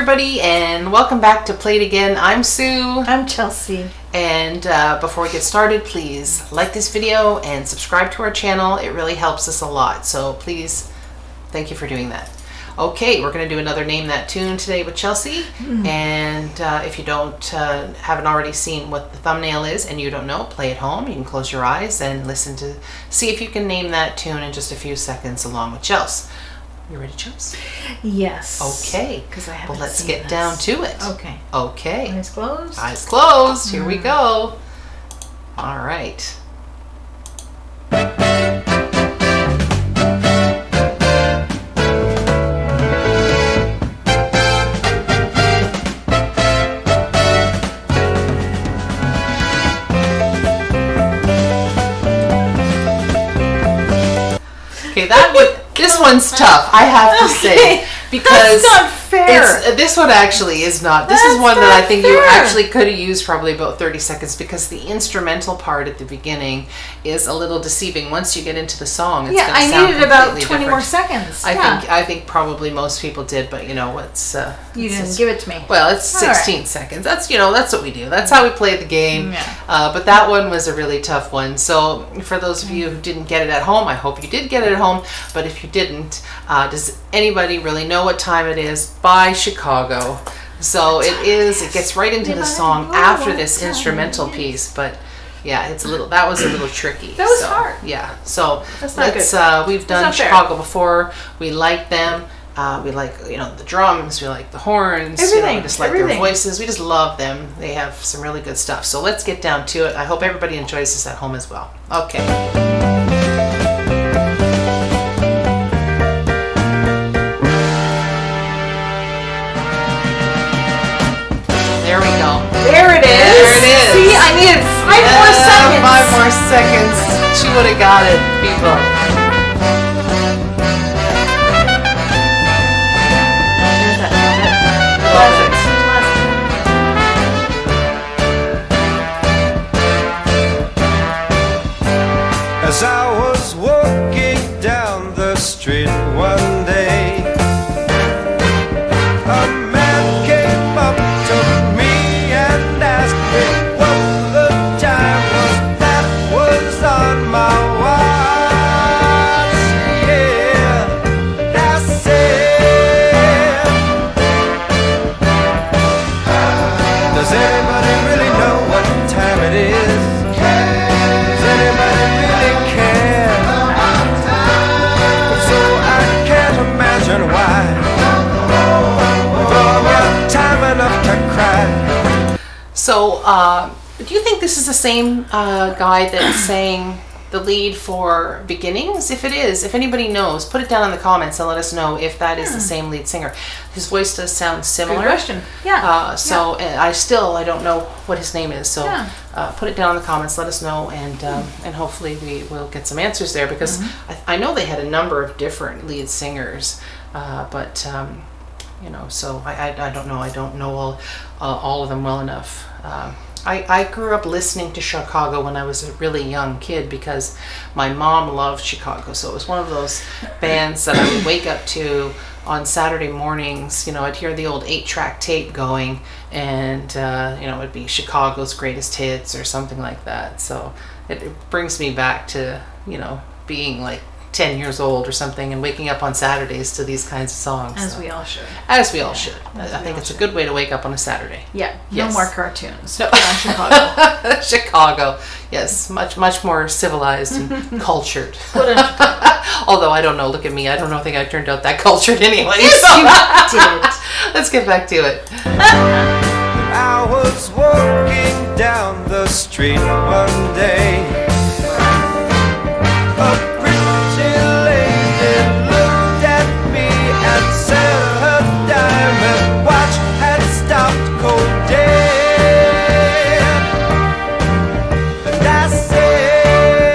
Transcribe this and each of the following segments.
everybody, and welcome back to Play It Again. I'm Sue. I'm Chelsea. And before we get started, please like this video and subscribe to our channel. It really helps us a lot. So please, thank you for doing that. Okay, we're going to do another Name That Tune today with Chelsea. And if you haven't already seen what the thumbnail is and you don't know, play at home. You can close your eyes and listen to see if you can name that tune in just a few seconds along with Chelsea. You ready, Chelsea? Yes. Okay. Because I haven't Well, let's seen get this. down to it. Okay. Okay. Eyes closed. Eyes closed. Here we go. All right. Okay, this one's tough, I have to say, because that's not fair. this one actually is not. This is one that I think you actually could have used probably about 30 seconds because the instrumental part at the beginning is a little deceiving. Once you get into the song, it's I needed about 20 more seconds. I think probably most people did, but you know what's you didn't give it to me. Well, it's 16 seconds. That's that's what we do. That's how we play the game. Yeah. But that one was a really tough one. So for those of you who didn't get it at home, I hope you did get it at home. But if you didn't, does anybody really know what time it is? By Chicago. So it gets right into the song after this instrumental piece, but yeah, it's a little, that was a little tricky. That was hard. Yeah. So that's not good. We've done Chicago before. We like them. We like, the drums, we like the horns, everything, we just like their voices. We just love them. They have some really good stuff. So let's get down to it. I hope everybody enjoys this at home as well. Okay. There we go. There it is. There it is. See, I needed 5 more seconds. 5 more seconds. She would have got it, people. There's that moment. As I was walking down the street one day, a man came up to me and asked me what the time was that was on my watch. Yeah, and I said, does anybody really know what time it is? Does anybody really care? So I can't imagine why. Time enough to cry. So, do you think this is the same guy that sang the lead for Beginnings? If it is, if anybody knows, put it down in the comments and let us know if that is the same lead singer. His voice does sound similar. Good question. Yeah. I don't know what his name is. So put it down in the comments. Let us know, and hopefully we will get some answers there because I know they had a number of different lead singers, but so I don't know. I don't know all of them well enough. I grew up listening to Chicago when I was a really young kid because my mom loved Chicago. So it was one of those bands that I would wake up to on Saturday mornings. I'd hear the old 8-track tape going and, it would be Chicago's Greatest Hits or something like that. So it brings me back to, being like 10 years old or something and waking up on Saturdays to these kinds of songs. As we all should. As we all should. I think it's a good way to wake up on a Saturday. Yeah. Yes. No more cartoons. No. Put on Chicago. Chicago. Yes. Much more civilized and cultured. Put on Chicago. Although I don't know. Look at me. I don't think I turned out that cultured anyway. Yes, you did. Let's get back to it. I was walking down the street one day. A pretty lady looked at me and said her diamond watch had stopped cold dead. And I said,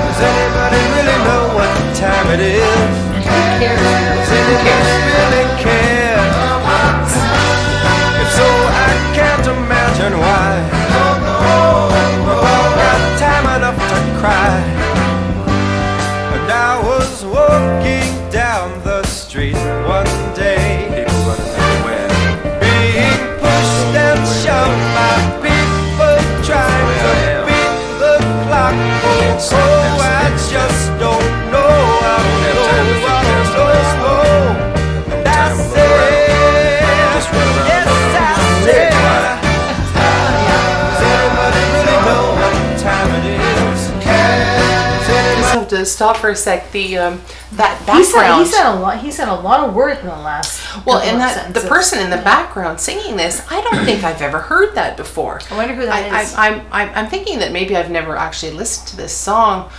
does anybody really know what time it is? And who cares? Does anybody really care? If so, I can't imagine to stop for a sec. The that He background. said a lot of words in the last. Well, couple and of that sentences. the person in the background singing this, I don't think I've ever heard that before. I wonder who that is. I'm thinking that maybe I've never actually listened to this song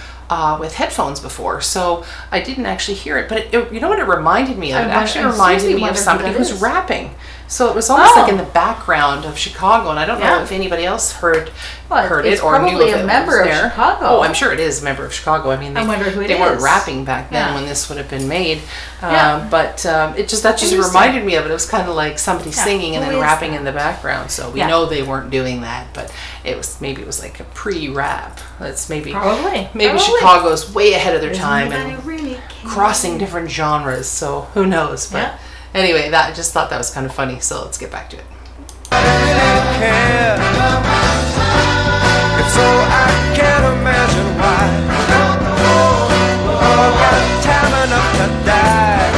with headphones before, so I didn't actually hear it. But you know what it reminded me of? It actually reminded me of somebody who's rapping. So it was almost like in the background of Chicago, and I don't know if anybody else heard it or knew if it a member was of there. Chicago. Oh, I'm sure it is a member of Chicago. I mean, I wonder who it they weren't is. rapping back then Yeah. when this would have been made. Yeah. But that just Interesting. reminded me of it. It was kind of like somebody singing and Who then is rapping that? in the background. So we know they weren't doing that, but maybe it was like a pre-rap. That's maybe Probably. Chicago's way ahead of their time Anybody and really care? crossing different genres. So who knows? But anyway, I just thought that was kind of funny. So let's get back to it. care. If so, I can't imagine why. Oh, got time enough to die.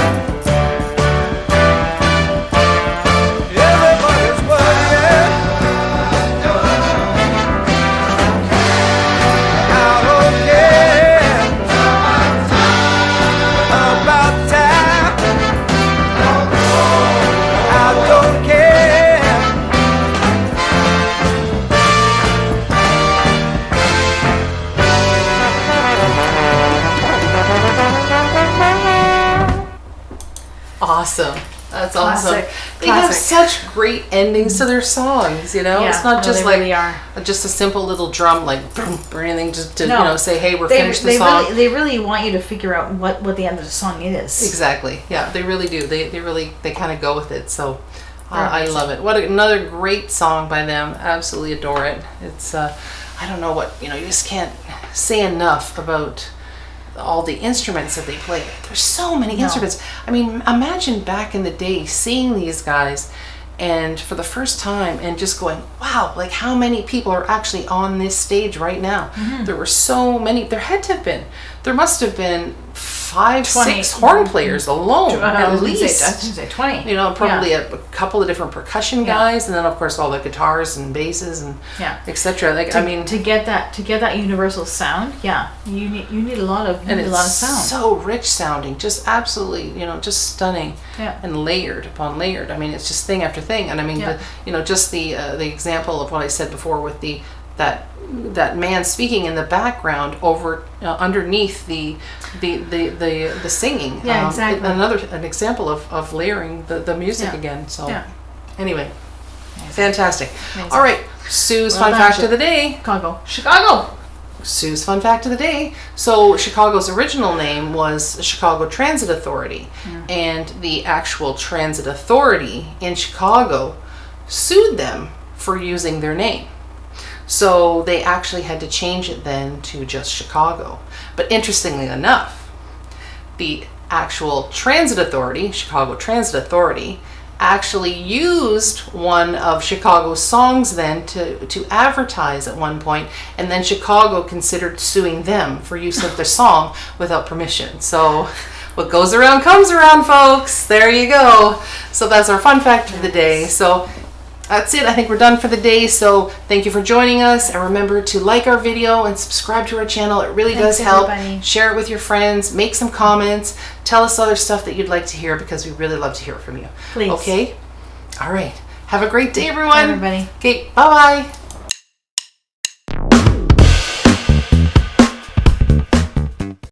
Everybody's worried. I don't care about time. I don't care. Awesome. That's awesome. Classic. They have such great endings to their songs, you know? It's not just they like really are. just a simple little drum like boom, or anything just to No. say, hey, we're finished the song. They really want you to figure out what the end of the song is. Exactly. Yeah, they really do. They kind of go with it. So I Right. love it. What another great song by them. Absolutely adore it. It's I don't know what, you just can't say enough about all the instruments that they play. There's so many instruments. I mean, imagine back in the day seeing these guys and for the first time and just going, wow, like how many people are actually on this stage right now? There were so many. There must have been 5, 6 horn players alone, at least. I was gonna say 20. Probably a couple of different percussion guys, and then of course all the guitars and basses and etc. Like to get that universal sound, you need a lot of sound. So rich sounding, just absolutely, just stunning, and layered upon layered. I mean, it's just thing after thing, and I mean, just the example of what I said before with that man speaking in the background over underneath the singing. Exactly. An example of layering the music again. So anyway, fantastic. Amazing. All right, Sue's fun fact of the day. Chicago. Sue's fun fact of the day. So Chicago's original name was Chicago Transit Authority, and the actual transit authority in Chicago sued them for using their name. So they actually had to change it then to just Chicago. But interestingly enough, the actual transit authority, Chicago Transit Authority, actually used one of Chicago's songs then to advertise at one point, and then Chicago considered suing them for use of their song without permission. So what goes around comes around, folks. There you go. So that's our fun fact of the day. So that's it. I think we're done for the day. So thank you for joining us. And remember to like our video and subscribe to our channel. It really does help. Everybody. Share it with your friends. Make some comments. Tell us other stuff that you'd like to hear, because we really love to hear from you. Please. Okay? All right. Have a great day, everyone. Bye, everybody. Okay. Bye-bye.